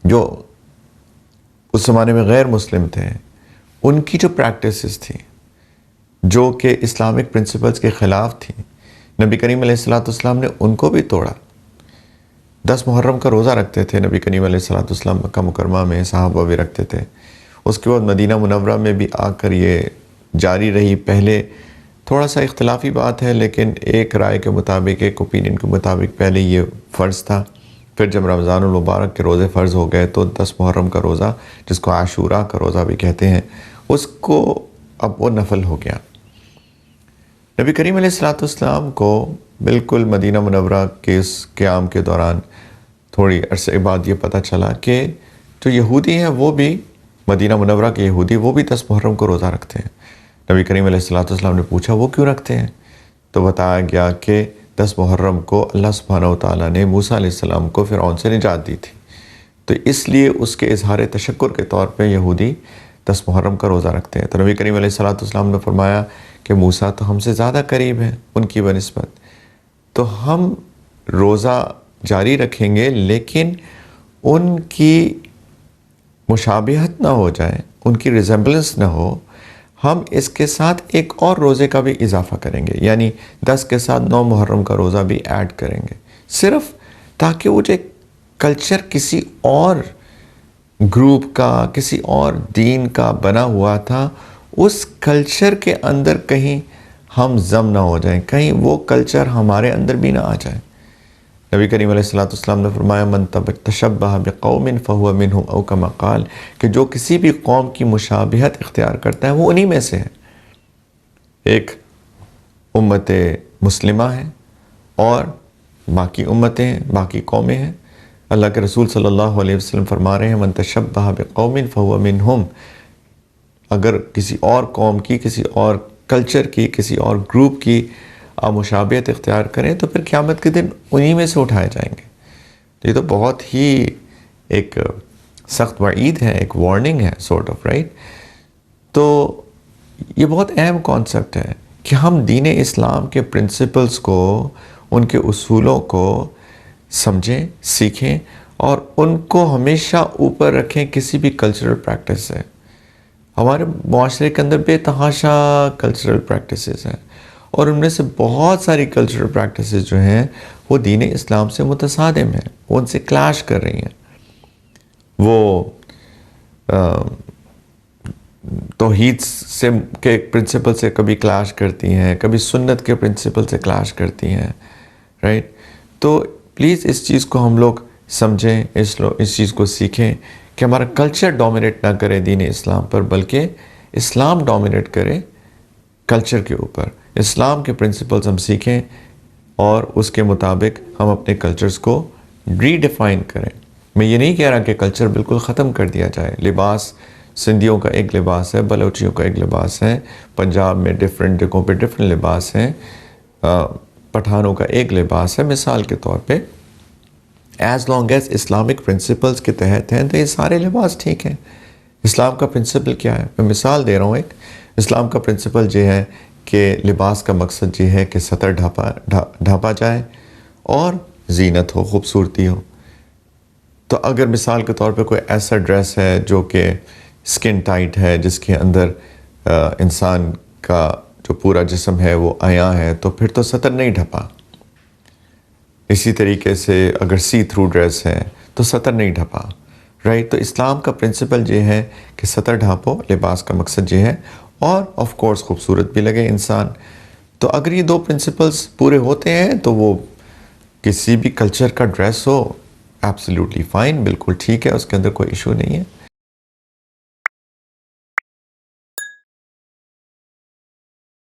جو اس زمانے میں غیر مسلم تھے، ان کی جو پریکٹسز تھیں جو کہ اسلامک پرنسپلز کے خلاف تھیں، نبی کریم علیہ السلام نے ان کو بھی توڑا۔ 10 محرم کا روزہ رکھتے تھے نبی کریم علیہ السلام، مکہ مکرمہ میں صحابہ بھی رکھتے تھے۔ اس کے بعد مدینہ منورہ میں بھی آ کر یہ جاری رہی۔ پہلے تھوڑا سا اختلافی بات ہے، لیکن ایک رائے کے مطابق، ایک اوپینین کے مطابق پہلے یہ فرض تھا، پھر جب رمضان المبارک کے روزے فرض ہو گئے تو 10 محرم کا روزہ، جس کو عاشوراء کا روزہ بھی کہتے ہیں، اس کو اب وہ نفل ہو گیا۔ نبی کریم علیہ السلام کو بالکل مدینہ منورہ کے اس قیام کے دوران تھوڑی عرصے بعد یہ پتہ چلا کہ جو یہودی ہیں، وہ بھی مدینہ منورہ کے یہودی، وہ بھی 10 محرم کو روزہ رکھتے ہیں۔ نبی کریم علیہ السلام نے پوچھا وہ کیوں رکھتے ہیں؟ تو بتایا گیا کہ 10 محرم کو اللہ سبحانہ وتعالیٰ نے موسیٰ علیہ السلام کو فرعون سے نجات دی تھی، تو اس لیے اس کے اظہار تشکر کے طور پہ یہودی 10 محرم کا روزہ رکھتے ہیں۔ تو نبی کریم علیہ السلام نے فرمایا کہ موسیٰ تو ہم سے زیادہ قریب ہیں ان کی بنسبت، تو ہم روزہ جاری رکھیں گے، لیکن ان کی مشابہت نہ ہو جائے، ان کی ریزمبلنس نہ ہو، ہم اس کے ساتھ ایک اور روزے کا بھی اضافہ کریں گے، یعنی 10 کے ساتھ 9 محرم کا روزہ بھی ایڈ کریں گے، صرف تاکہ وہ جو کلچر کسی اور گروپ کا، کسی اور دین کا بنا ہوا تھا، اس کلچر کے اندر کہیں ہم ضم نہ ہو جائیں، کہیں وہ کلچر ہمارے اندر بھی نہ آ جائے۔ نبی کریم علیہ السلام نے فرمایا من تشبہ بقوم فہو منہم، او کما قال، کہ جو کسی بھی قوم کی مشابہت اختیار کرتا ہے وہ انہی میں سے ہے۔ ایک امت مسلمہ ہے اور باقی امتیں ہیں، باقی قومیں ہیں۔ اللہ کے رسول صلی اللہ علیہ وسلم فرما رہے ہیں من تشبہ بقوم فہو منہم، اگر کسی اور قوم کی، کسی اور کلچر کی، کسی اور گروپ کی آپ مشابہت اختیار کریں تو پھر قیامت کے دن انہی میں سے اٹھائے جائیں گے۔ یہ تو بہت ہی ایک سخت وعید ہے، ایک وارننگ ہے سورٹ آف، رائٹ؟ تو یہ بہت اہم کانسیپٹ ہے کہ ہم دین اسلام کے پرنسپلز کو، ان کے اصولوں کو سمجھیں، سیکھیں اور ان کو ہمیشہ اوپر رکھیں کسی بھی کلچرل پریکٹس سے۔ ہمارے معاشرے کے اندر بے تحاشا کلچرل پریکٹسز ہیں، اور ان میں سے بہت ساری کلچرل پریکٹسز جو ہیں وہ دین اسلام سے متصادم ہیں، وہ ان سے کلیش کر رہی ہیں۔ وہ توحید سے کے پرنسپل سے کبھی کلیش کرتی ہیں، کبھی سنت کے پرنسپل سے کلیش کرتی ہیں، رائٹ؟ تو پلیز اس چیز کو ہم لوگ سمجھیں، اس چیز کو سیکھیں کہ ہمارا کلچر ڈومینیٹ نہ کرے دین اسلام پر، بلکہ اسلام ڈومینیٹ کرے کلچر کے اوپر۔ اسلام کے پرنسپلز ہم سیکھیں اور اس کے مطابق ہم اپنے کلچرز کو ری ڈیفائن کریں۔ میں یہ نہیں کہہ رہا کہ کلچر بالکل ختم کر دیا جائے۔ لباس، سندھیوں کا ایک لباس ہے، بلوچیوں کا ایک لباس ہے، پنجاب میں ڈفرینٹ جگہوں پہ ڈفرینٹ لباس ہیں، پٹھانوں کا ایک لباس ہے، مثال کے طور پہ۔ As long as Islamic principles کے تحت ہیں تو یہ سارے لباس ٹھیک ہیں۔ اسلام کا پرنسپل کیا ہے؟ میں مثال دے رہا ہوں ایک۔ اسلام کا پرنسپل یہ ہے کہ لباس کا مقصد یہ ہے کہ سطر ڈھانپا جائے اور زینت ہو، خوبصورتی ہو۔ تو اگر مثال کے طور پہ کوئی ایسا ڈریس ہے جو کہ سکن ٹائٹ ہے، جس کے اندر انسان کا جو پورا جسم ہے وہ عیاں ہے، تو پھر تو سطر نہیں ڈھپا۔ اسی طریقے سے اگر سی تھرو ڈریس ہے تو سطر نہیں ڈھپا، رائٹ؟ تو اسلام کا پرنسپل یہ ہے کہ سطر ڈھانپو، لباس کا مقصد یہ ہے، اور آف کورس خوبصورت بھی لگے انسان۔ تو اگر یہ 2 پرنسپلز پورے ہوتے ہیں تو وہ کسی بھی کلچر کا ڈریس ہو ایبسلیوٹلی فائن، بالکل ٹھیک ہے، اس کے اندر کوئی ایشو نہیں ہے۔